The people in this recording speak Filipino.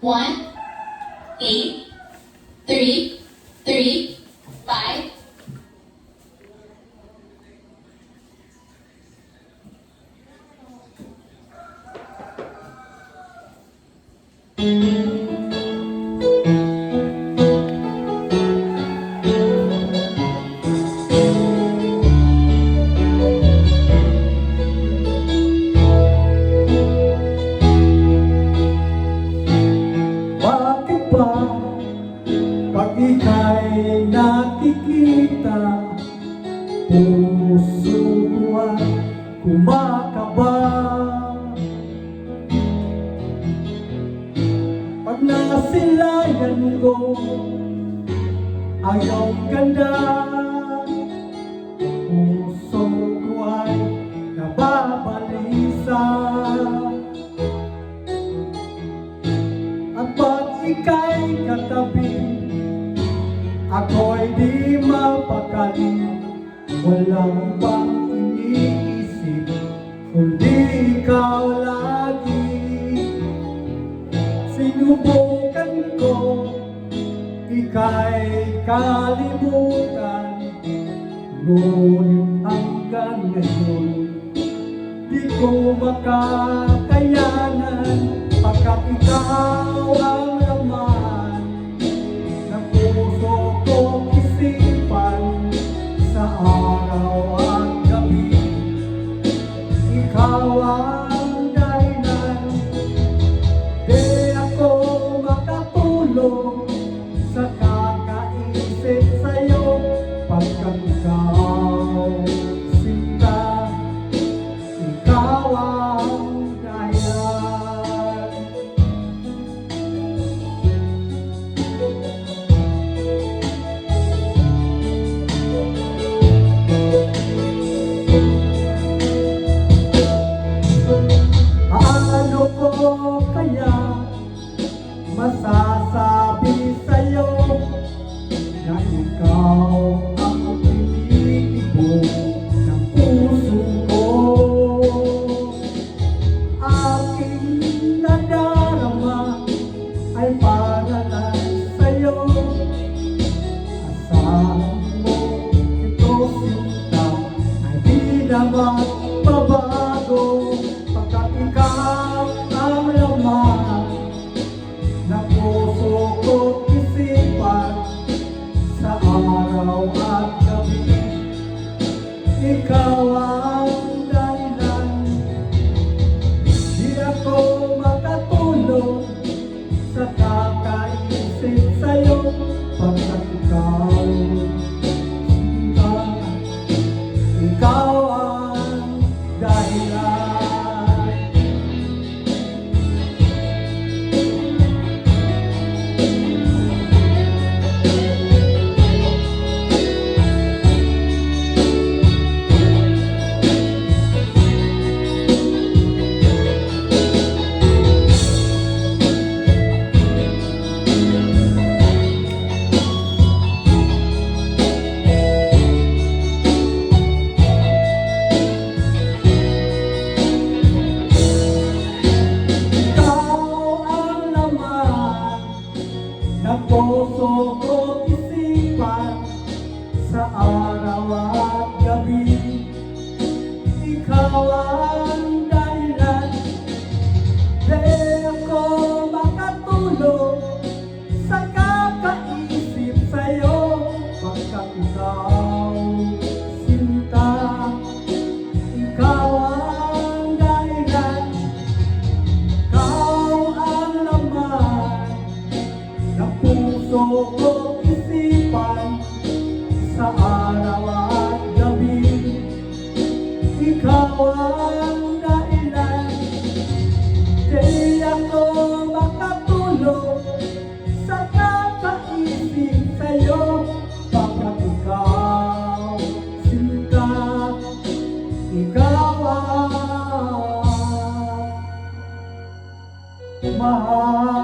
1, 8, 3, 3, 5. Bakit ba pag ika'y nakikita, puso ko ay kumakaba? Pag nasilayan ko ang iyong ganda, puso ko ay nababalisa. At pag ika'y katabi, ako'y di mapakali. Walang bang iniisip, kundi ikaw lagi. Sinubukan ko, ika'y kalimutan, ngunit hanggang ngayon di ko makakayanan, pagkat ikaw ang laman ng puso kong isipan sa araw at gabi. Ikaw ang dahilan, di ako makatulog sa kakaisip sa'yo, pagkat ikaw sinta, ikaw ang dahilan. Paano ko kaya masasabi sa'yo na ikaw ang tinitibok ng puso ko? Aking nadarama ay para lang sa'yo. Asahan mo ito sinta, ay di naman babago, pagkat ikaw ang laman ng puso ko't isipan sa araw at gabi. Ikaw ang dahilan, di ako makatulog sa kakaisip sa'yo, pagkat ikaw sinta, ikaw ang dahilan. Ng puso ko't isipan sa araw at gabi. Ikaw ang dahilan, di ako makatulog sa kakaisip sa'yo, pagkat ikaw sinta, ikaw ang dahilan. Ikaw ang laman ng puso ko't isipan sa araw at gabi. Ikaw ang dahilan, di ako makatulog sa kakaisip sa'yo, pagkat ikaw sinta, ikaw ang mahal.